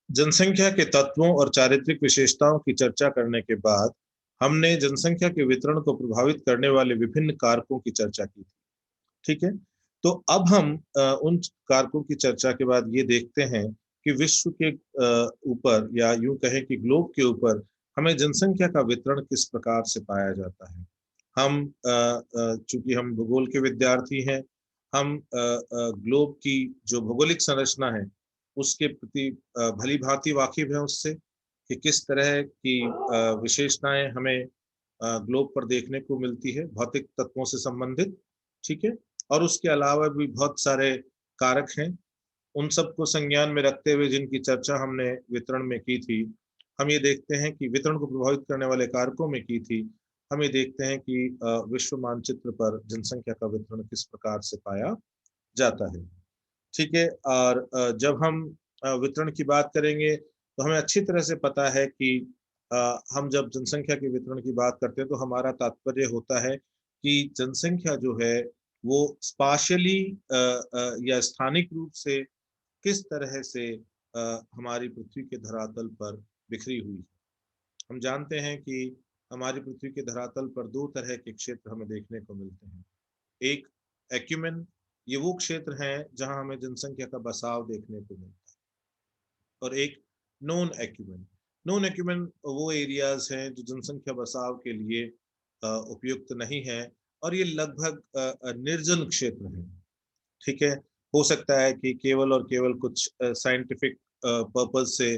जनसंख्या के तत्वों और चारित्रिक विशेषताओं की चर्चा करने के बाद हमने जनसंख्या के वितरण को प्रभावित करने वाले विभिन्न कारकों की चर्चा की थी। ठीक है। तो अब हम उन कारकों की चर्चा के बाद ये देखते हैं कि विश्व के ऊपर या यूं कहें कि ग्लोब के ऊपर हमें जनसंख्या का वितरण किस प्रकार से पाया जाता है। हम चूंकि हम भूगोल के विद्यार्थी हैं, हम ग्लोब की जो भौगोलिक संरचना है उसके प्रति भली भांति वाकिफ है उससे, कि किस तरह की विशेषताएं हमें ग्लोब पर देखने को मिलती है भौतिक तत्वों से संबंधित। ठीक है। और उसके अलावा भी बहुत सारे कारक हैं, उन सबको संज्ञान में रखते हुए जिनकी चर्चा हमने वितरण में की थी, हम ये देखते हैं कि वितरण को प्रभावित करने वाले कारकों में की थी। हम ये देखते हैं कि विश्व मानचित्र पर जनसंख्या का वितरण किस प्रकार से पाया जाता है। ठीक है। और जब हम वितरण की बात करेंगे तो हमें अच्छी तरह से पता है कि हम जब जनसंख्या के वितरण की बात करते हैं तो हमारा तात्पर्य होता है कि जनसंख्या जो है वो स्पाशियली या स्थानिक रूप से किस तरह से हमारी पृथ्वी के धरातल पर बिखरी हुई है। हम जानते हैं कि हमारी पृथ्वी के धरातल पर दो तरह के क्षेत्र हमें देखने को मिलते हैं। एक एक्यूमेन, ये वो क्षेत्र हैं जहां हमें जनसंख्या का बसाव देखने को मिलता है। और एक नॉन एक्यूमेन, नॉन एक्यूमेन वो एरियाज हैं जो जनसंख्या बसाव के लिए उपयुक्त नहीं है, और ये लगभग निर्जन क्षेत्र हैं। ठीक है। हो सकता है कि केवल और केवल कुछ साइंटिफिक पर्पज से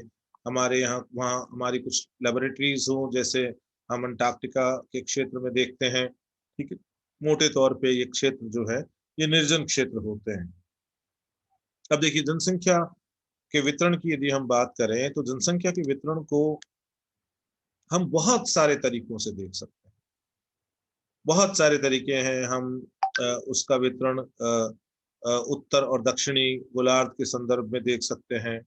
हमारे यहाँ वहाँ हमारी कुछ लेबोरेटरीज हों, जैसे हम अंटार्कटिका के क्षेत्र में देखते हैं। ठीक है। मोटे तौर पे ये क्षेत्र जो है ये निर्जन क्षेत्र होते हैं। अब देखिए, जनसंख्या के वितरण की यदि हम बात करें तो जनसंख्या के वितरण को हम बहुत सारे तरीकों से देख सकते हैं। बहुत सारे तरीके हैं। हम उसका वितरण उत्तर और दक्षिणी गोलार्ध के संदर्भ में देख सकते हैं।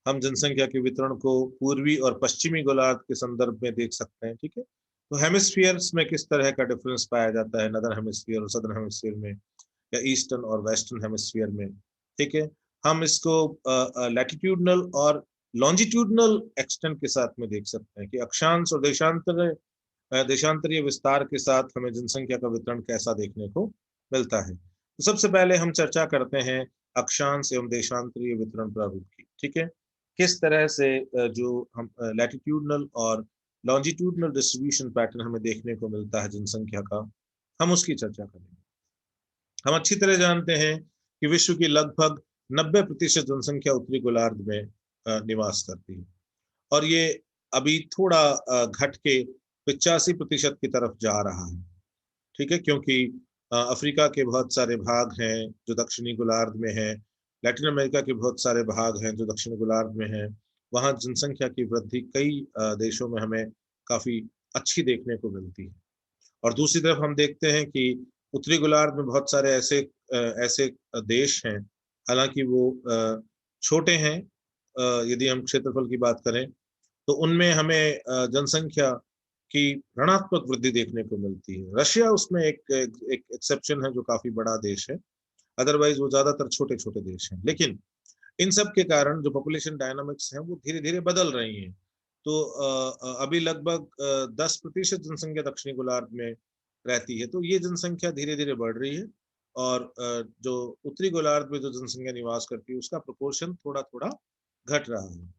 हम जनसंख्या के वितरण को पूर्वी और पश्चिमी गोलार्ध के संदर्भ में देख सकते हैं। ठीक है। तो हेमिस्फीयर्स में किस तरह का डिफरेंस पाया जाता है, नदर्न हेमिस्फीयर और सदर्न हेमिस्फीयर में, या ईस्टर्न और वेस्टर्न हेमिस्फीयर में। ठीक है। हम इसको लैटिट्यूडनल और लॉन्जिट्यूडनल एक्सटेंट के साथ में देख सकते हैं कि अक्षांश और देशांतरीय विस्तार के साथ हमें जनसंख्या का वितरण कैसा देखने को मिलता है। तो सबसे पहले हम चर्चा करते हैं अक्षांश एवं देशांतरीय वितरण प्रारूप की। ठीक है। किस तरह से जो हम लैटिट्यूडनल और लॉन्जिट्यूडनल डिस्ट्रीब्यूशन पैटर्न हमें देखने को मिलता है जनसंख्या का, हम उसकी चर्चा करेंगे। हम अच्छी तरह जानते हैं कि विश्व की लगभग 90% जनसंख्या उत्तरी गोलार्ध में निवास करती है, और ये अभी थोड़ा घट के 85% की तरफ जा रहा है। ठीक है। क्योंकि अफ्रीका के बहुत सारे भाग हैं जो दक्षिणी गोलार्ध में हैं, लैटिन अमेरिका के बहुत सारे भाग हैं जो दक्षिणी गोलार्ध में हैं। वहाँ जनसंख्या की वृद्धि कई देशों में हमें काफी अच्छी देखने को मिलती है। और दूसरी तरफ हम देखते हैं कि उत्तरी गोलार्ध में बहुत सारे ऐसे देश हैं, हालांकि वो छोटे हैं यदि हम क्षेत्रफल की बात करें, तो उनमें हमें जनसंख्या की ऋणात्मक वृद्धि देखने को मिलती है। रशिया उसमें एक एक्सेप्शन है जो काफी बड़ा देश है, अदरवाइज वो ज्यादातर छोटे छोटे देश हैं। लेकिन इन सब के कारण जो पॉपुलेशन डायनामिक्स हैं वो धीरे धीरे बदल रही हैं। तो अभी लगभग 10% जनसंख्या दक्षिणी गोलार्ध में रहती है, तो ये जनसंख्या धीरे धीरे बढ़ रही है। और जो उत्तरी गोलार्ध में जो जनसंख्या निवास करती है उसका प्रोपोर्शन थोड़ा थोड़ा घट रहा है।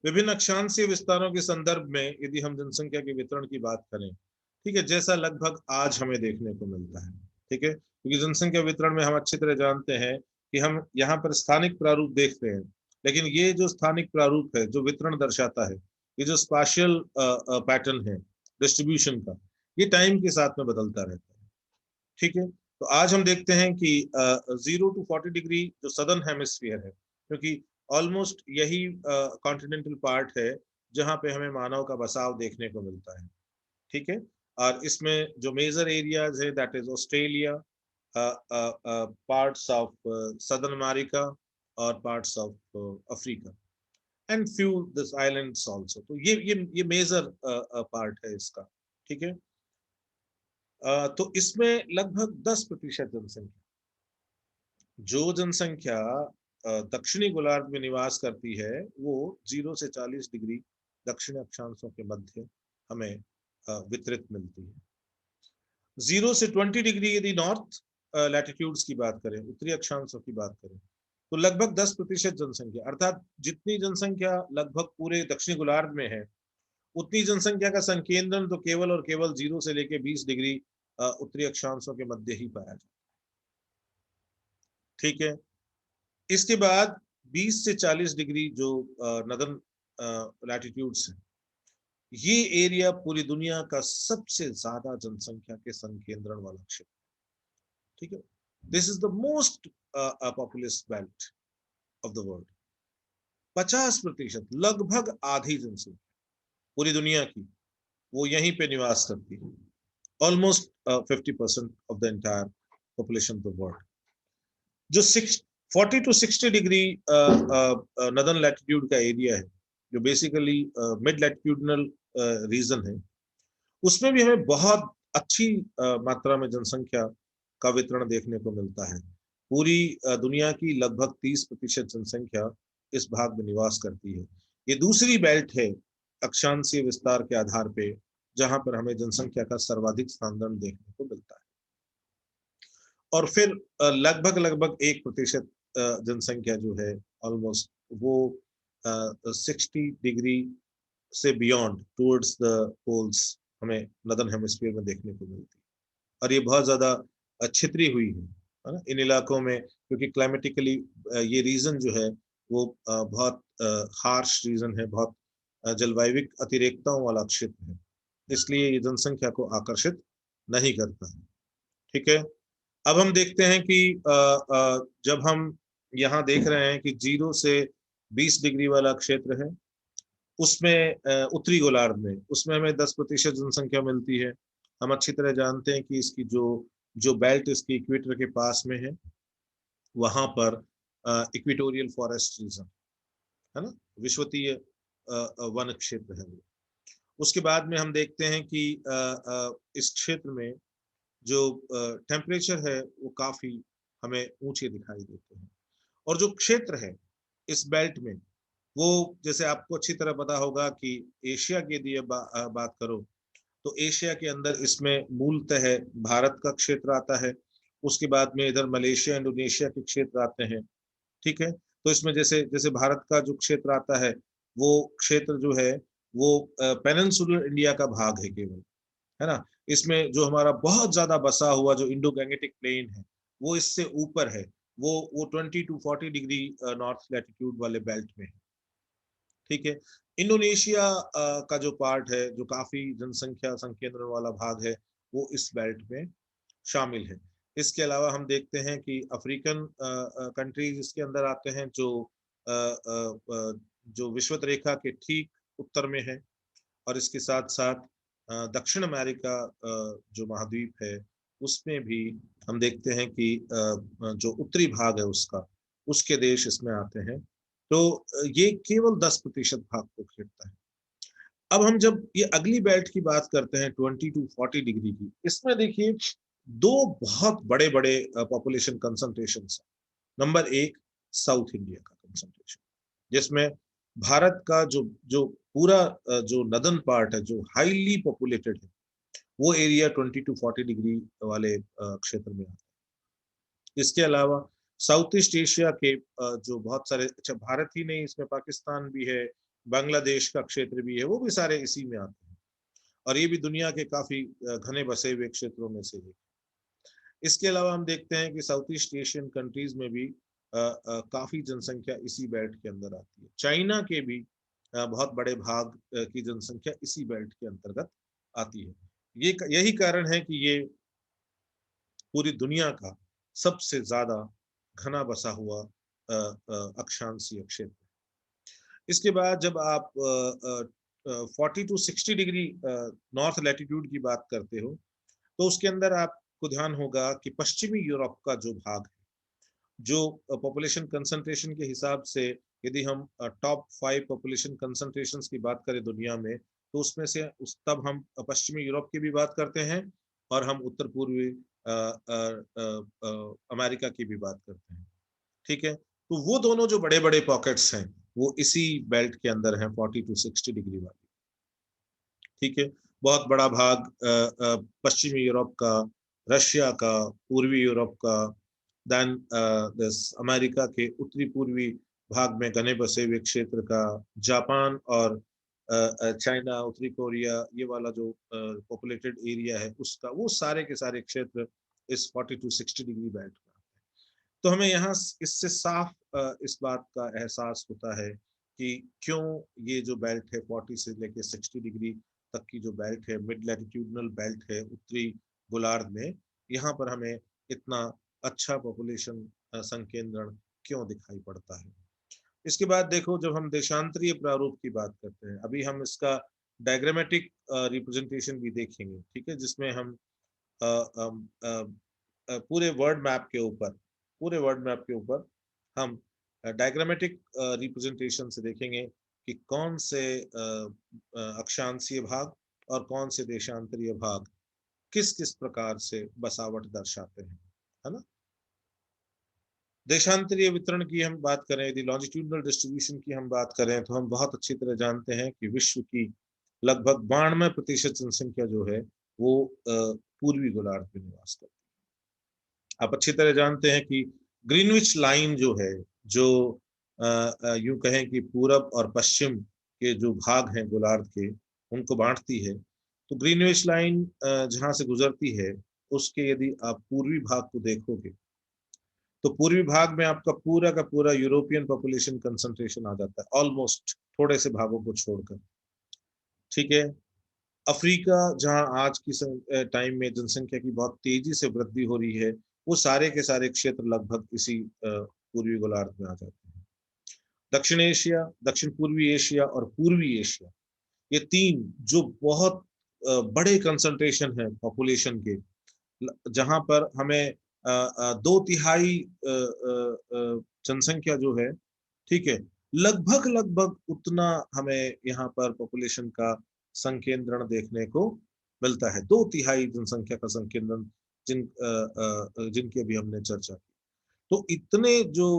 विभिन्न अक्षांशीय विस्तारों के संदर्भ में यदि हम जनसंख्या के वितरण की बात करें, ठीक है, जैसा लगभग आज हमें देखने को मिलता है। ठीक है। क्योंकि जनसंख्या वितरण में हम अच्छी तरह जानते हैं कि हम यहाँ पर स्थानिक प्रारूप देखते हैं, लेकिन ये जो स्थानिक प्रारूप है जो वितरण दर्शाता है, ये जो स्पाशियल पैटर्न है डिस्ट्रीब्यूशन का, ये टाइम के साथ में बदलता रहता है। ठीक है। तो आज हम देखते हैं कि 0 to 40 डिग्री जो सदर्न हेमिस्फीयर है, क्योंकि ऑलमोस्ट यही कॉन्टिनेंटल पार्ट है जहां पे हमें मानव का बसाव देखने को मिलता है। ठीक है। और इसमें जो मेजर एरियाज है that is Australia, parts of southern America और parts of Africa and few this islands also. तो ये मेजर पार्ट है इसका। ठीक है। तो इसमें लगभग 10% जनसंख्या, जो जनसंख्या दक्षिणी गोलार्ध में निवास करती है वो 0 से 40 डिग्री दक्षिण अक्षांशों के मध्य हमें वितरित मिलती है। 0 से 20 डिग्री यदि नॉर्थ लैटिट्यूड्स की बात करें, उत्तरी अक्षांशों की बात करें, तो लगभग 10% जनसंख्या, अर्थात जितनी जनसंख्या लगभग पूरे दक्षिणी गोलार्ध में है, उतनी जनसंख्या का संकेंद्रण तो केवल और केवल 0 से लेकर 20 डिग्री उत्तरी अक्षांशों के मध्य ही पाया जाता है। ठीक है, इसके बाद 20 से 40 डिग्री जो नदर्न लैटिट्यूड्स है, ये एरिया पूरी दुनिया का सबसे ज्यादा जनसंख्या के संकेंद्रण वाला क्षेत्र। ठीक है, this is the most populous belt of the world. 50%, लगभग आधी जनसंख्या पूरी दुनिया की वो यहीं पे निवास करती है। Almost 50% of the entire population of the world. जो 40 to 60 डिग्री नदर्न लैटिट्यूड का एरिया है, जो बेसिकली मिड लैटिट्यूडनल रीजन है, उसमें भी हमें बहुत अच्छी मात्रा में जनसंख्या का वितरण देखने को मिलता है। पूरी दुनिया की लगभग 30% जनसंख्या इस भाग में निवास करती है। ये दूसरी बेल्ट है अक्षांशीय विस्तार के आधार पे जहां पर हमें जनसंख्या का सर्वाधिक स्थानांतरण देखने को मिलता है। और फिर लगभग 1% जनसंख्या जो है ऑलमोस्ट वो 60 डिग्री से बियॉन्ड टुवर्ड्स द पोल्स हमें नदर्न हेमिस्फीयर में देखने को मिलती है। और ये बहुत ज्यादा छितरी हुई है ना इन इलाकों में, क्योंकि क्लाइमेटिकली ये रीजन जो है वो बहुत हार्श रीजन है, बहुत जलवायविक अतिरेकताओं वाला क्षेत्र है, इसलिए ये जनसंख्या को आकर्षित नहीं करता है। ठीक है, अब हम देखते हैं कि जब हम यहाँ देख रहे हैं कि 0 से 20 डिग्री वाला क्षेत्र है, उसमें उत्तरी गोलार्ध में, उसमें हमें 10% जनसंख्या मिलती है। हम अच्छी तरह जानते हैं कि इसकी जो जो बेल्ट इसकी इक्वेटर के पास में है, वहां पर इक्वेटोरियल फॉरेस्ट रीजन है ना, विश्वतीय वन क्षेत्र है वो। उसके बाद में हम देखते हैं कि इस क्षेत्र में जो टेम्परेचर है वो काफी हमें ऊंचे दिखाई देते हैं। और जो क्षेत्र है इस बेल्ट में, वो जैसे आपको अच्छी तरह पता होगा कि एशिया की यदि बात करो तो एशिया के अंदर इसमें मूलतः भारत का क्षेत्र आता है। उसके बाद में इधर मलेशिया, इंडोनेशिया के क्षेत्र आते हैं। ठीक है, तो इसमें जैसे जैसे भारत का जो क्षेत्र आता है, वो क्षेत्र जो है वो पेनिनसुलर इंडिया का भाग है केवल, है ना। इसमें जो हमारा बहुत ज्यादा बसा हुआ जो इंडो गैंगेटिक प्लेन है, वो इससे ऊपर है, वो 20 to 40 डिग्री नॉर्थ लैटिट्यूड वाले बेल्ट में है। ठीक है, इंडोनेशिया का जो पार्ट है, जो काफी जनसंख्या संकेंद्रण वाला भाग है, वो इस बेल्ट में शामिल है। इसके अलावा हम देखते हैं कि अफ्रीकन कंट्रीज इसके अंदर आते हैं, जो विषुवत रेखा के ठीक उत्तर में है। और इसके साथ साथ दक्षिण अमेरिका जो महाद्वीप है, उसमें भी हम देखते हैं कि जो उत्तरी भाग है उसका, उसके देश इसमें आते हैं। तो ये केवल 10% भाग को घेरता है। अब हम जब ये अगली बेल्ट की बात करते हैं 20 to 40 डिग्री की, इसमें देखिए दो बहुत बड़े बड़े पॉपुलेशन कंसंट्रेशन है। नंबर 1 साउथ इंडिया का कंसंट्रेशन, जिसमें भारत का जो जो पूरा जो नदर्न पार्ट है, जो हाईली पॉपुलेटेड है, वो एरिया 20 to 40 डिग्री वाले क्षेत्र में आता है। इसके अलावा साउथ ईस्ट एशिया के जो बहुत सारे, अच्छा भारत ही नहीं, इसमें पाकिस्तान भी है, बांग्लादेश का क्षेत्र भी है, वो भी सारे इसी में आते हैं। और ये भी दुनिया के काफी घने बसे हुए क्षेत्रों में से है। इसके अलावा हम देखते हैं कि साउथ ईस्ट एशियन कंट्रीज में भी काफी जनसंख्या इसी बेल्ट के अंदर आती है। चाइना के भी बहुत बड़े भाग की जनसंख्या इसी बेल्ट के अंतर्गत आती है। ये यही कारण है कि ये पूरी दुनिया का सबसे ज्यादा घना बसा हुआ अक्षांशीय क्षेत्र। इसके बाद जब आप 40 to 60 डिग्री नॉर्थ लैटिट्यूड की बात करते हो, तो उसके अंदर आपको ध्यान होगा कि पश्चिमी यूरोप का जो भाग है, जो पॉपुलेशन कंसंट्रेशन के हिसाब से, यदि हम टॉप 5 पॉपुलेशन कंसंट्रेशन की बात करें दुनिया में, तो उसमें से तब हम पश्चिमी यूरोप की भी बात करते हैं, और हम उत्तर पूर्वी अमेरिका की भी बात करते हैं। ठीक है, तो वो दोनों जो बड़े बड़े पॉकेट्स हैं वो इसी बेल्ट के अंदर हैं, 40 to 60 डिग्री वाली। ठीक है, बहुत बड़ा भाग पश्चिमी यूरोप का, रशिया का, पूर्वी यूरोप का, देन अमेरिका के उत्तरी पूर्वी भाग में घने बसे हुए क्षेत्र का, जापान और चाइना, उत्तरी कोरिया, ये वाला जो पॉपुलेटेड एरिया है उसका, वो सारे के सारे क्षेत्र इस 40 to 60 डिग्री बेल्ट का। तो हमें यहाँ इससे साफ इस बात का एहसास होता है कि क्यों ये जो बेल्ट है 40 से लेके 60 डिग्री तक की जो बेल्ट है, मिड लैटिट्यूडनल बेल्ट है उत्तरी गोलार्ध में, यहाँ पर हमें इतना अच्छा पॉपुलेशन संकेंद्रण क्यों दिखाई पड़ता है। इसके बाद देखो, जब हम देशांतरीय प्रारूप की बात करते हैं, अभी हम इसका डायग्रामेटिक रिप्रेजेंटेशन भी देखेंगे, ठीक है, जिसमें हम अ, पूरे वर्ड मैप के ऊपर, पूरे वर्ड मैप के ऊपर हम डायग्रामेटिक रिप्रेजेंटेशन से देखेंगे कि कौन से अक्षांशीय भाग और कौन से देशांतरीय भाग किस किस प्रकार से बसावट दर्शाते हैं, है ना। देशांतरीय वितरण की हम बात करें, यदि लॉन्जिट्यूडनल डिस्ट्रीब्यूशन की हम बात करें, तो हम बहुत अच्छी तरह जानते हैं कि विश्व की लगभग 92% जनसंख्या जो है वो पूर्वी गोलार्ध में निवास करती है। आप अच्छी तरह जानते हैं कि ग्रीनविच लाइन जो है, जो यूं कहें कि पूरब और पश्चिम के जो भाग हैं गोलार्ध के, उनको बांटती है। तो ग्रीनविच लाइन जहां से गुजरती है, उसके यदि आप पूर्वी भाग को देखोगे, तो पूर्वी भाग में आपका पूरा का पूरा यूरोपियन पॉपुलेशन कंसंट्रेशन आ जाता है, ऑलमोस्ट, थोड़े से भागों को छोड़कर। ठीक है, अफ्रीका जहां आज की टाइम में जनसंख्या की बहुत तेजी से वृद्धि हो रही है, वो सारे के सारे क्षेत्र लगभग इसी पूर्वी गोलार्ध में आ जाते हैं। दक्षिण एशिया, दक्षिण पूर्वी एशिया और पूर्वी एशिया, ये तीन जो बहुत बड़े कंसंट्रेशन है पॉपुलेशन के, जहां पर हमें 2/3 जनसंख्या जो है, ठीक है, लगभग लगभग उतना हमें यहाँ पर पॉपुलेशन का संकेंद्रण देखने को मिलता है। 2/3 जनसंख्या का संकेंद्रण जिनकी अभी हमने चर्चा की। तो इतने जो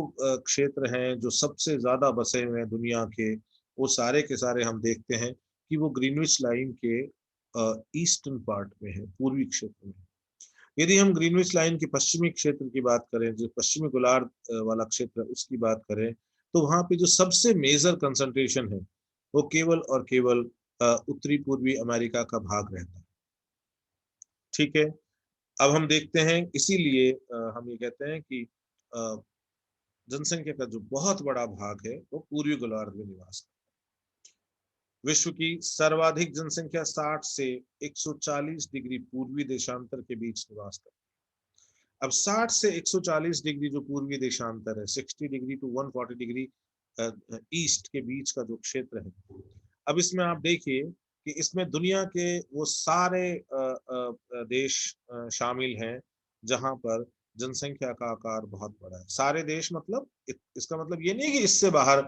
क्षेत्र हैं जो सबसे ज्यादा बसे हुए हैं दुनिया के, वो सारे के सारे हम देखते हैं कि वो ग्रीनविच लाइन के ईस्टर्न पार्ट में है, पूर्वी क्षेत्र में। यदि हम ग्रीनविच लाइन के पश्चिमी क्षेत्र की बात करें, जो पश्चिमी गोलार्ध वाला क्षेत्र है उसकी बात करें, तो वहां पे जो सबसे मेजर कंसंट्रेशन है वो केवल और केवल उत्तरी पूर्वी अमेरिका का भाग रहता है। ठीक है, अब हम देखते हैं, इसीलिए हम ये कहते हैं कि जनसंख्या का जो बहुत बड़ा भाग है वो पूर्वी गोलार्ध में निवास करता है। विश्व की सर्वाधिक जनसंख्या 60 से 140 डिग्री पूर्वी देशांतर के बीच निवास करती है। अब 60 से 140 डिग्री जो पूर्वी देशांतर है, 60 डिग्री टू 140 डिग्री ईस्ट के बीच का जो क्षेत्र है, अब इसमें आप देखिए कि इसमें दुनिया के वो सारे देश शामिल हैं जहां पर जनसंख्या का आकार बहुत बड़ा है। सारे देश मतलब इसका मतलब ये नहीं कि इससे बाहर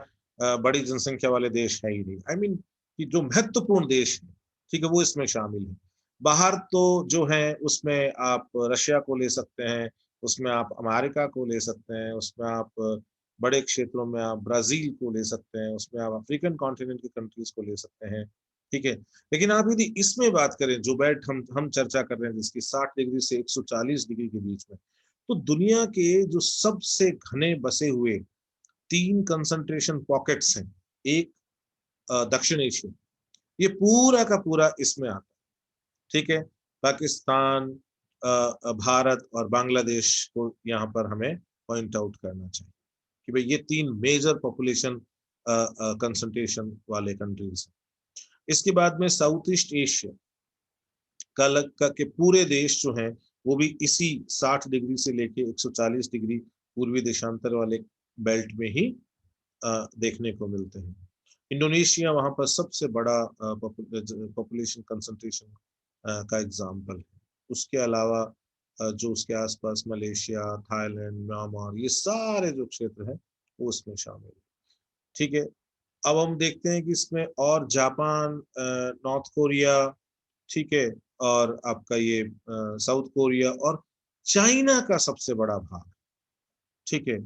बड़ी जनसंख्या वाले देश है ही नहीं, आई मीन कि जो महत्वपूर्ण देश है, ठीक है, वो इसमें शामिल है। बाहर तो जो है उसमें आप रशिया को ले सकते हैं, उसमें आप अमेरिका को ले सकते हैं, उसमें आप बड़े क्षेत्रों में आप ब्राजील को ले सकते हैं, उसमें आप अफ्रीकन कॉन्टिनेंट की कंट्रीज को ले सकते हैं। ठीक है, लेकिन आप यदि इसमें बात करें, जो बेल्ट हम चर्चा कर रहे हैं जिसकी 60 डिग्री से 140 डिग्री के बीच में, तो दुनिया के जो सबसे घने बसे हुए 3 कंसंट्रेशन पॉकेट्स हैं, एक दक्षिण एशिया, ये पूरा का पूरा इसमें आता है। ठीक है, पाकिस्तान, भारत और बांग्लादेश को यहाँ पर हमें पॉइंट आउट करना चाहिए कि भाई ये 3 मेजर पॉपुलेशन कंसंट्रेशन वाले कंट्रीज हैं। इसके बाद में साउथ ईस्ट एशिया के पूरे देश जो हैं वो भी इसी 60 डिग्री से लेके 140 डिग्री पूर्वी देशांतर वाले बेल्ट में ही देखने को मिलते हैं। इंडोनेशिया वहां पर सबसे बड़ा पॉपुलेशन कंसंट्रेशन का एग्जाम्पल है। उसके अलावा जो उसके आसपास मलेशिया, थाईलैंड, म्यांमार, ये सारे जो क्षेत्र हैं वो उसमें शामिल है। ठीक है, अब हम देखते हैं कि इसमें और जापान, नॉर्थ कोरिया, ठीक है, और आपका ये साउथ कोरिया और चाइना का सबसे बड़ा भाग, ठीक है,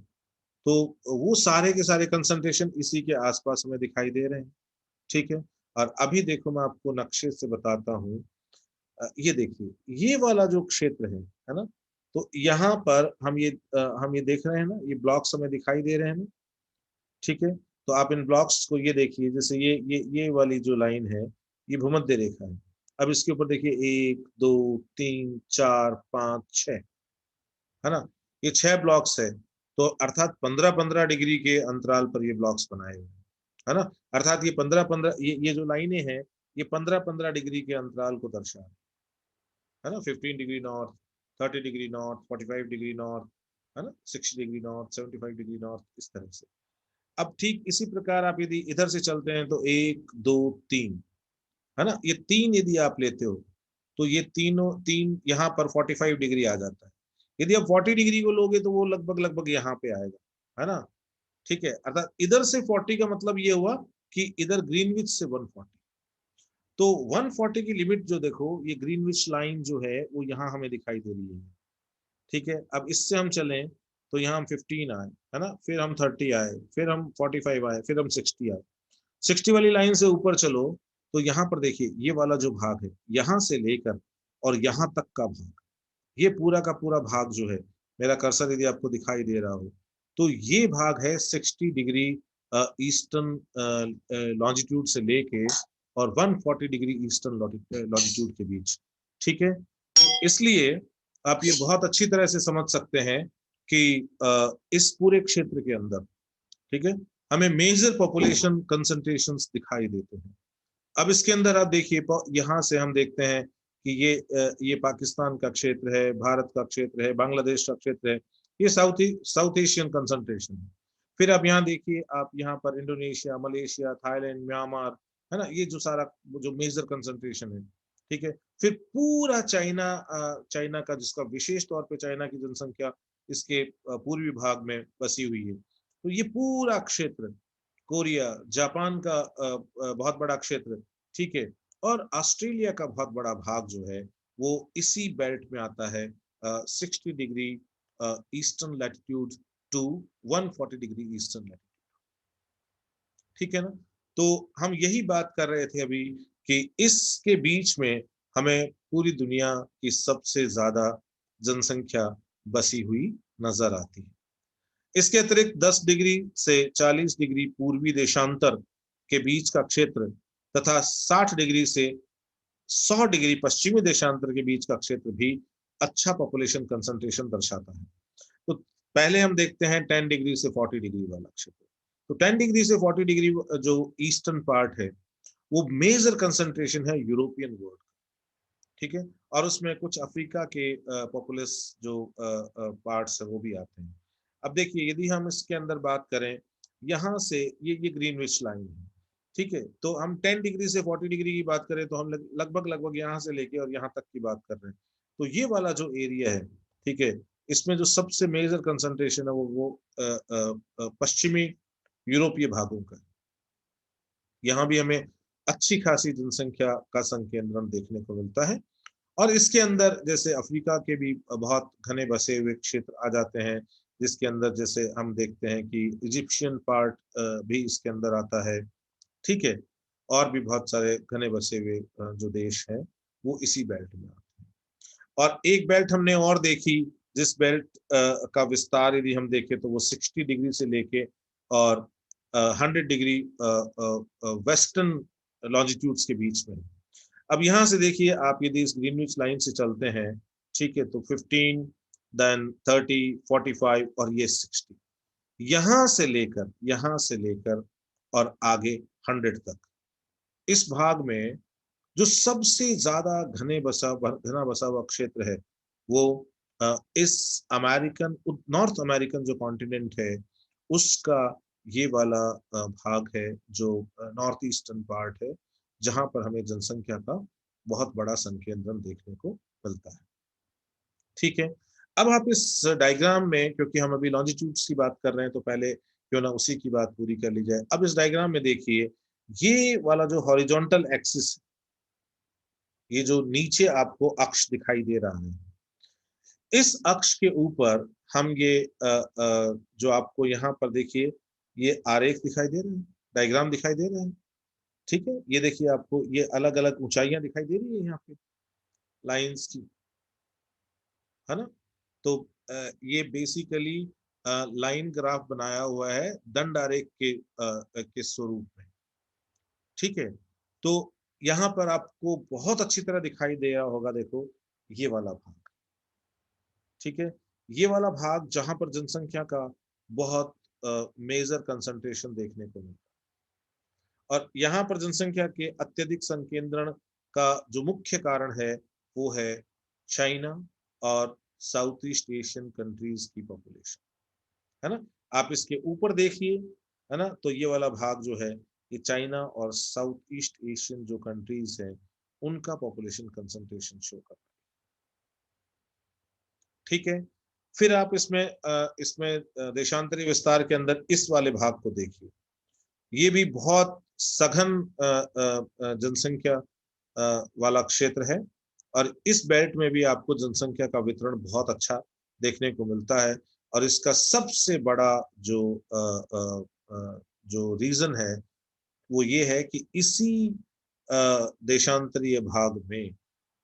तो वो सारे के सारे कंसंट्रेशन इसी के आसपास हमें दिखाई दे रहे हैं। ठीक है, और अभी देखो मैं आपको नक्शे से बताता हूँ। ये देखिए, ये वाला जो क्षेत्र है ना, तो यहाँ पर हम ये देख रहे हैं ना, ये ब्लॉक्स हमें दिखाई दे रहे हैं ना। ठीक है, तो आप इन ब्लॉक्स को ये देखिए, जैसे ये वाली जो लाइन है, ये भूमध्य रेखा है। अब इसके ऊपर देखिए, 1 2 3 4 5 6, है ना, ये 6 ब्लॉक्स है। तो अर्थात 15-15 डिग्री के अंतराल पर ये ब्लॉक्स बनाए हुए हैं, है ना। अर्थात ये 15-15, ये जो लाइनें हैं, ये 15-15 डिग्री के अंतराल को दर्शा रही है ना। 15 degree north, 30 degree north, 45 degree north, है ना, 60 डिग्री नॉर्थ, 75 डिग्री नॉर्थ, इस तरह से। अब ठीक इसी प्रकार आप यदि इधर से चलते हैं तो 1 2 3, है ना, ये 3 यदि आप लेते हो, तो ये तीनों तीन यहाँ पर 45 डिग्री आ जाता है। यदि आप 40 डिग्री को लोगे तो वो लगभग लगभग यहाँ पे आएगा, है ना। ठीक है, अर्थात इधर से 40 का मतलब ये हुआ कि इधर ग्रीनविच से 140। तो 140 की लिमिट जो देखो, ये ग्रीनविच लाइन जो है वो यहाँ हमें दिखाई दे रही है। ठीक है, अब इससे हम चलें तो यहाँ हम 15 आए, है ना, फिर हम 30 आए, फिर हम 45 आए, फिर हम 60 आए। 60 वाली लाइन से ऊपर चलो तो यहाँ पर देखिए, ये वाला जो भाग है, यहाँ से लेकर और यहाँ तक का भाग, ये पूरा का पूरा भाग जो है, मेरा कर्सर यदि आपको दिखाई दे रहा हो, तो ये भाग है 60 डिग्री ईस्टर्न लॉन्जिट्यूड से लेके और 140 डिग्री ईस्टर्न लॉन्जिट्यूड के बीच। ठीक है, इसलिए आप ये बहुत अच्छी तरह से समझ सकते हैं कि इस पूरे क्षेत्र के अंदर, ठीक है, हमें मेजर पॉपुलेशन कंसंट्रेशंस दिखाई देते हैं। अब इसके अंदर आप देखिए, यहाँ से हम देखते हैं कि ये पाकिस्तान का क्षेत्र है, भारत का क्षेत्र है, बांग्लादेश का क्षेत्र है, ये साउथ एशियन कंसंट्रेशन है। फिर आप यहाँ देखिए, आप यहाँ पर इंडोनेशिया, मलेशिया, थाईलैंड, म्यांमार, है ना, ये जो सारा जो मेजर कंसंट्रेशन है। ठीक है, फिर पूरा चाइना का, जिसका विशेष तौर पे चाइना की जनसंख्या इसके पूर्वी भाग में बसी हुई है, तो ये पूरा क्षेत्र, कोरिया, जापान का बहुत बड़ा क्षेत्र, ठीक है, और ऑस्ट्रेलिया का बहुत बड़ा भाग जो है वो इसी बेल्ट में आता है, 60 degree eastern latitude to 140 degree eastern latitude. ठीक है ना। तो हम यही बात कर रहे थे अभी कि इसके बीच में हमें पूरी दुनिया की सबसे ज्यादा जनसंख्या बसी हुई नजर आती है। इसके अतिरिक्त 10 डिग्री से 40 डिग्री पूर्वी देशांतर के बीच का क्षेत्र तथा 60 डिग्री से 100 डिग्री पश्चिमी देशांतर के बीच का क्षेत्र भी अच्छा पॉपुलेशन कंसंट्रेशन दर्शाता है। तो पहले हम देखते हैं 10 डिग्री से 40 डिग्री वाला क्षेत्र। तो 10 डिग्री से 40 डिग्री जो ईस्टर्न पार्ट है, वो मेजर कंसंट्रेशन है यूरोपियन वर्ल्ड। ठीक है, और उसमें कुछ अफ्रीका के पॉपुलस जो पार्ट्स है वो भी आते हैं। अब देखिए, यदि हम इसके अंदर बात करें, यहाँ से ये ग्रीनविच लाइन है। ठीक है, तो हम 10 डिग्री से 40 डिग्री की बात करें तो हम लगभग लगभग यहाँ से लेके और यहाँ तक की बात कर रहे हैं। तो ये वाला जो एरिया है, ठीक है, इसमें जो सबसे मेजर कंसंट्रेशन है वो पश्चिमी यूरोपीय भागों का है। यहाँ भी हमें अच्छी खासी जनसंख्या का संकेंद्रण देखने को मिलता है। और इसके अंदर जैसे अफ्रीका के भी बहुत घने बसे हुए क्षेत्र आ जाते हैं, जिसके अंदर जैसे हम देखते हैं कि इजिप्शियन पार्ट भी इसके अंदर आता है। ठीक है, और भी बहुत सारे घने बसे हुए जो देश हैं वो इसी बेल्ट में आते हैं। और एक बेल्ट हमने और देखी, जिस बेल्ट का विस्तार यदि हम देखें तो वो 60 डिग्री से लेके और 100 डिग्री वेस्टर्न लॉन्जिट्यूड्स के बीच में। अब यहां से देखिए, आप यदि इस ग्रीनविच लाइन से चलते हैं, ठीक है, तो 15, देन 30, 45 और ये 60, यहां से लेकर और आगे 100 तक, इस भाग में जो सबसे ज्यादा घना बसा हुआ क्षेत्र है वो इस नॉर्थ अमेरिकन जो कॉन्टिनेंट है उसका ये वाला भाग है, जो नॉर्थ ईस्टर्न पार्ट है, जहां पर हमें जनसंख्या का बहुत बड़ा संकेंद्रण देखने को मिलता है। ठीक है, अब आप इस डायग्राम में, क्योंकि हम अभी लॉन्जिट्यूड्स की बात कर रहे हैं तो पहले क्यों ना उसी की बात पूरी कर ली जाए। अब इस डायग्राम में देखिए, ये वाला जो हॉरिजॉन्टल एक्सिस, ये जो नीचे आपको अक्ष दिखाई दे रहा है, इस अक्ष के ऊपर हम ये जो आपको यहाँ पर देखिए ये आरेख दिखाई दे रहे हैं, डायग्राम दिखाई दे रहे हैं, ठीक है। ये देखिए आपको ये अलग अलग ऊंचाइयां दिखाई दे रही है यहाँ पे लाइंस की, है ना। तो ये बेसिकली लाइन ग्राफ बनाया हुआ है दंड आरेख के स्वरूप में, ठीक है। तो यहाँ पर आपको बहुत अच्छी तरह दिखाई दे रहा होगा, देखो ये वाला भाग, ठीक है। ये वाला भाग जहां पर जनसंख्या का बहुत मेजर कंसंट्रेशन देखने को मिलता है, और यहाँ पर जनसंख्या के अत्यधिक संकेंद्रण का जो मुख्य कारण है वो है चाइना और साउथ ईस्ट एशियन कंट्रीज की पॉपुलेशन, है ना। आप इसके ऊपर देखिए, है ना, तो ये वाला भाग जो है ये चाइना और साउथ ईस्ट एशियन जो कंट्रीज हैं उनका पॉपुलेशन कंसंट्रेशन शो कर, ठीक है। फिर आप इसमें देशांतरी विस्तार के अंदर इस वाले भाग को देखिए, ये भी बहुत सघन जनसंख्या वाला क्षेत्र है, और इस बेल्ट में भी आपको जनसंख्या का वितरण बहुत अच्छा देखने को मिलता है। और इसका सबसे बड़ा जो जो रीजन है वो ये है कि इसी देशांतरीय भाग में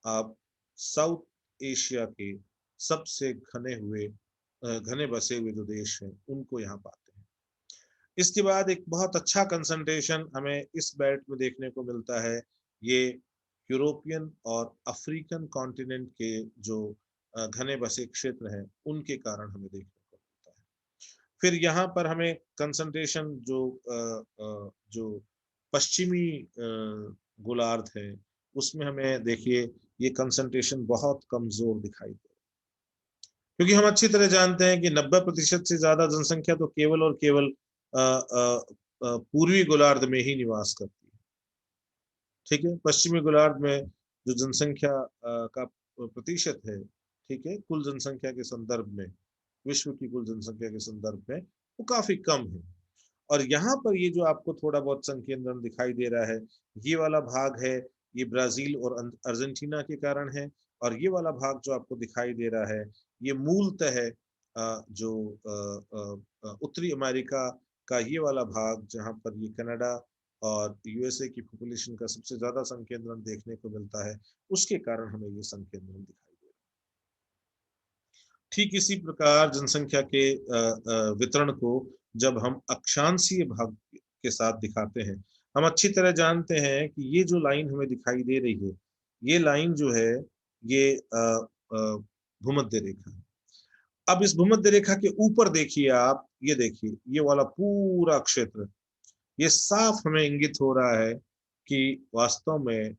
आप साउथ एशिया के सबसे घने बसे हुए जो देश हैं उनको यहाँ पाते हैं। इसके बाद एक बहुत अच्छा कंसंट्रेशन हमें इस बेल्ट में देखने को मिलता है, ये यूरोपियन और अफ्रीकन कॉन्टिनेंट के जो घने बसे क्षेत्र हैं उनके कारण हमें देखने को मिलता है। फिर यहाँ पर हमें कंसंट्रेशन जो पश्चिमी गोलार्ध है उसमें हमें देखिए ये कंसंट्रेशन बहुत कमजोर दिखाई दे, क्योंकि हम अच्छी तरह जानते हैं कि 90% से ज्यादा जनसंख्या तो केवल और केवल पूर्वी गोलार्ध में ही निवास करती है, ठीक है। पश्चिमी गोलार्ध में जो जनसंख्या का प्रतिशत है, ठीक है, कुल जनसंख्या के संदर्भ में, विश्व की कुल जनसंख्या के संदर्भ में वो काफी कम है। और यहाँ पर ये जो आपको थोड़ा बहुत संकेंद्रण दिखाई दे रहा है, ये वाला भाग है, ये ब्राजील और अर्जेंटीना के कारण है। और ये वाला भाग जो आपको दिखाई दे रहा है ये मूलतः है जो उत्तरी अमेरिका का ये वाला भाग जहाँ पर ये कनाडा और यूएसए की पॉपुलेशन का सबसे ज्यादा संकेंद्रण देखने को मिलता है, उसके कारण हमें ये संकेंद्रण दिखाई दे रहा है। ठीक इसी प्रकार जनसंख्या के वितरण को जब हम अक्षांशीय भाग के साथ दिखाते हैं, हम अच्छी तरह जानते हैं कि ये जो लाइन हमें दिखाई दे रही है ये लाइन जो है ये भूमध्य रेखा है। अब इस भूमध्य रेखा के ऊपर देखिए आप, ये देखिए ये वाला पूरा क्षेत्र, ये साफ हमें इंगित हो रहा है कि वास्तव में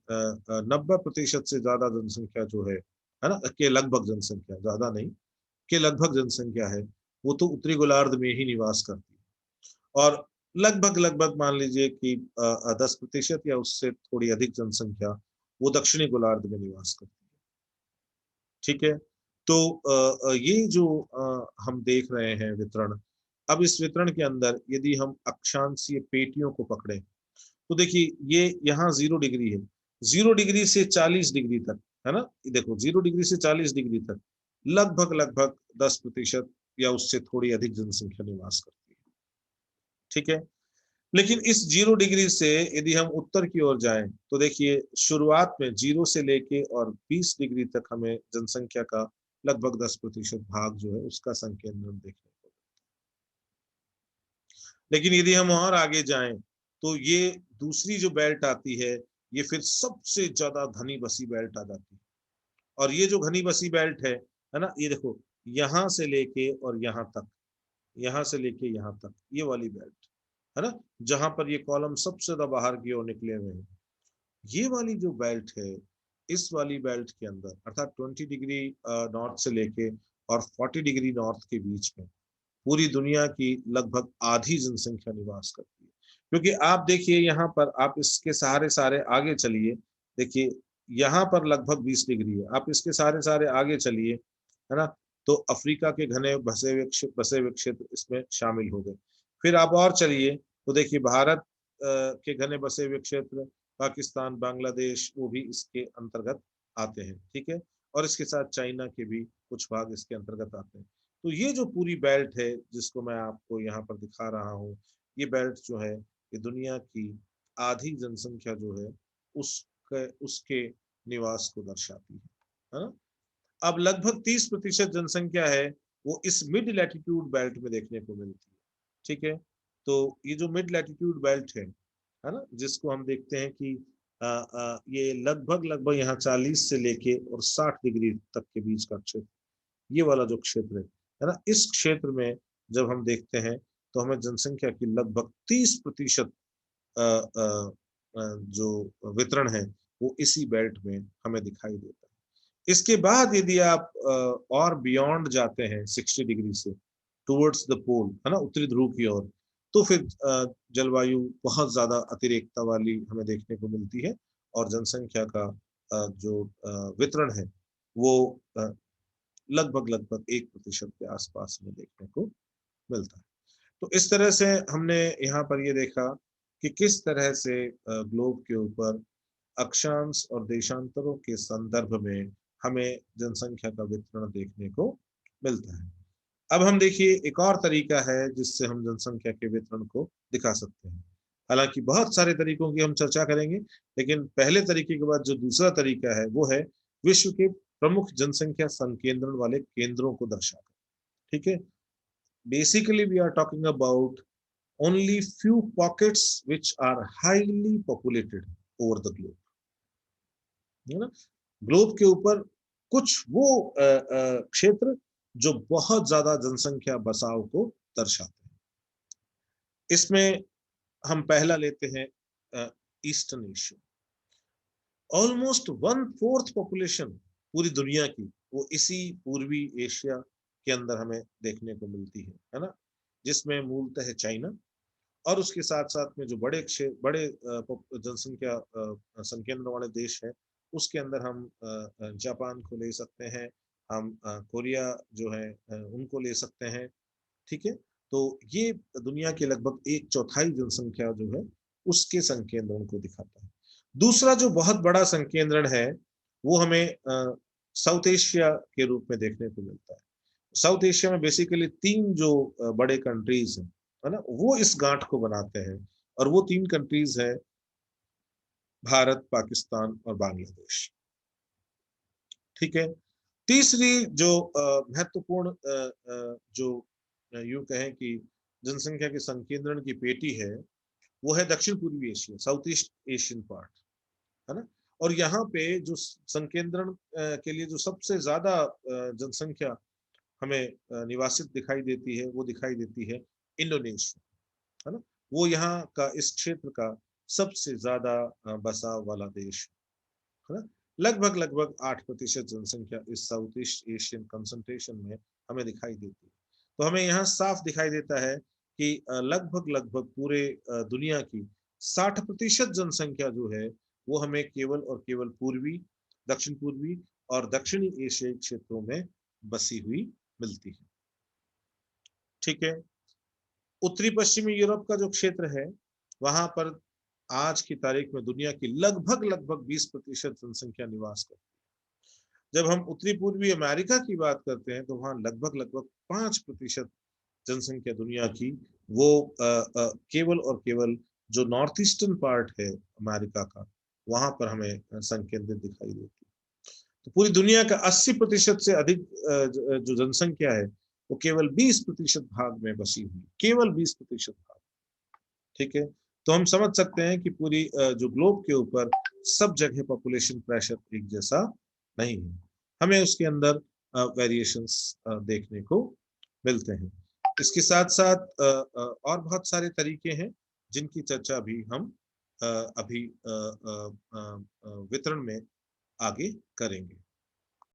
90% से ज्यादा जनसंख्या जो है ना, के लगभग जनसंख्या, ज्यादा नहीं, के लगभग जनसंख्या है वो तो उत्तरी गोलार्ध में ही निवास करती है। और लगभग लगभग मान लीजिए कि 10% या उससे थोड़ी अधिक जनसंख्या वो दक्षिणी गोलार्ध में निवास करती है, ठीक है। तो ये जो हम देख रहे हैं वितरण, अब इस वितरण के अंदर यदि हम अक्षांशीय पेटियों को पकड़े तो देखिए ये यहाँ 0 डिग्री है, 0 डिग्री से 40 डिग्री तक, है ना, देखो 0 डिग्री से 40 डिग्री तक लगभग लगभग 10% या उससे थोड़ी अधिक जनसंख्या निवास करती है, ठीक है। लेकिन इस 0 डिग्री से यदि हम उत्तर की ओर जाएं तो देखिए शुरुआत में 0 से लेके और 20 डिग्री तक हमें जनसंख्या का लगभग 10% भाग जो है उसका संकेंद्रण देखने को। लेकिन यदि हम और आगे जाएं तो ये दूसरी जो बेल्ट आती है ये फिर सबसे ज्यादा घनी बसी बेल्ट आ जाती है। और ये जो घनी बसी बेल्ट है ना, ये देखो यहां से लेके और यहाँ तक, यहां से लेके यहाँ तक ये वाली बेल्ट, है ना, जहां पर ये कॉलम सबसे ज्यादा बाहर की ओर निकले हुए हैं, ये वाली जो बेल्ट है, इस वाली बेल्ट के अंदर अर्थात 20 डिग्री नॉर्थ से लेके और 40 डिग्री नॉर्थ के बीच में पूरी दुनिया की लगभग आधी जनसंख्या निवास करती है। क्योंकि आप देखिए यहाँ पर आप इसके सारे सारे आगे चलिए, देखिए यहाँ पर लगभग 20 डिग्री है, आप इसके सारे सारे आगे चलिए, है ना, तो अफ्रीका के घने बसे हुए क्षेत्र इसमें शामिल हो गए। फिर आप और चलिए तो देखिए भारत के घने बसे हुए क्षेत्र, पाकिस्तान, बांग्लादेश, वो भी इसके अंतर्गत आते हैं, ठीक है। और इसके साथ चाइना के भी कुछ भाग इसके अंतर्गत आते हैं। तो ये जो पूरी बेल्ट है जिसको मैं आपको यहाँ पर दिखा रहा हूँ, ये बेल्ट जो है ये दुनिया की आधी जनसंख्या जो है उसके निवास को दर्शाती है ना। अब लगभग 30% जनसंख्या है वो इस मिड लैटिट्यूड बेल्ट में देखने को मिलती है। ठीक है, तो ये जो मिड लैटिट्यूड बेल्ट है ना, जिसको हम देखते हैं कि ये लगभग लगभग यहाँ 40 से लेके और 60 डिग्री तक के बीच का क्षेत्र, ये वाला जो क्षेत्र है ना, इस क्षेत्र में जब हम देखते हैं तो हमें जनसंख्या की लगभग 30% जो वितरण है वो इसी बेल्ट में हमें दिखाई देता है। इसके बाद यदि आप और बियॉन्ड जाते हैं 60 डिग्री से टुवर्ड्स द पोल, है ना, उत्तरी ध्रुव की ओर, तो फिर जलवायु बहुत ज्यादा अतिरेकता वाली हमें देखने को मिलती है और जनसंख्या का जो वितरण है वो लगभग लगभग 1% के आसपास में देखने को मिलता है। तो इस तरह से हमने यहाँ पर ये देखा कि किस तरह से ग्लोब के ऊपर अक्षांश और देशांतरों के संदर्भ में हमें जनसंख्या का वितरण देखने को मिलता है। अब हम देखिए एक और तरीका है जिससे हम जनसंख्या के वितरण को दिखा सकते हैं। हालांकि बहुत सारे तरीकों की हम चर्चा करेंगे, लेकिन पहले तरीके के बाद जो दूसरा तरीका है वो है विश्व के प्रमुख जनसंख्या संकेंद्रण वाले केंद्रों को दर्शाकर। ठीक है, basically we are talking about only few pockets which are highly populated over the globe, है ना। ग्लोब के ऊपर कुछ वो क्षेत्र जो बहुत ज्यादा जनसंख्या बसाव को दर्शाते हैं। इसमें हम पहला लेते हैं ईस्टर्न एशिया। ऑलमोस्ट 1/4 पॉपुलेशन पूरी दुनिया की वो इसी पूर्वी एशिया के अंदर हमें देखने को मिलती है ना, जिसमें मूलतः है चाइना और उसके साथ साथ में जो बड़े जनसंख्या संकेंद्र वाले देश है उसके अंदर हम जापान को ले सकते हैं, हम कोरिया जो है उनको ले सकते हैं। ठीक है, तो ये दुनिया के लगभग 1/4 जनसंख्या जो है उसके संकेंद्रण को दिखाता है। दूसरा जो बहुत बड़ा संकेंद्रण है वो हमें साउथ एशिया के रूप में देखने को मिलता है। साउथ एशिया में बेसिकली 3 जो बड़े कंट्रीज हैं, है ना, वो इस गांठ को बनाते हैं और वो 3 कंट्रीज है भारत, पाकिस्तान और बांग्लादेश। ठीक है, तीसरी जो महत्वपूर्ण जो यूं कहें कि जनसंख्या के संकेंद्रण की पेटी है वो है दक्षिण पूर्वी Asia, south east Asian part, है ना। और यहाँ पे जो संकेंद्रण के लिए जो सबसे ज्यादा जनसंख्या हमें निवासित दिखाई देती है वो दिखाई देती है इंडोनेशिया, है ना। वो यहाँ का इस क्षेत्र का सबसे ज्यादा बसाव वाला देश है ना। लगभग लगभग 8% जनसंख्या इस साउथ ईस्ट एशियन कंसंट्रेशन में हमें दिखाई देती है। तो हमें यहाँ साफ दिखाई देता है कि लगभग लगभग पूरे दुनिया की 60% जनसंख्या जो है वो हमें केवल और केवल पूर्वी, दक्षिण पूर्वी और दक्षिणी एशियाई क्षेत्रों में बसी हुई मिलती है। ठीक है, उत्तरी पश्चिमी यूरोप का जो क्षेत्र है वहां पर आज की तारीख में दुनिया की लगभग लगभग 20% जनसंख्या निवास करती है। जब हम उत्तरी पूर्वी अमेरिका की बात करते हैं तो वहां लगभग लगभग 5% जनसंख्या दुनिया की वो केवल और केवल जो नॉर्थ ईस्टर्न पार्ट है अमेरिका का वहां पर हमें संकेंद्रित दिखाई देती है। तो पूरी दुनिया का 80% से अधिक जो जनसंख्या है वो केवल 20% भाग में बसी हुई, केवल 20% भाग। ठीक है, तो हम समझ सकते हैं कि पूरी जो ग्लोब के ऊपर सब जगह पॉपुलेशन प्रेशर एक जैसा नहीं है, हमें उसके अंदर वेरिएशंस देखने को मिलते हैं। इसके साथ साथ और बहुत सारे तरीके हैं जिनकी चर्चा भी हम अभी वितरण में आगे करेंगे।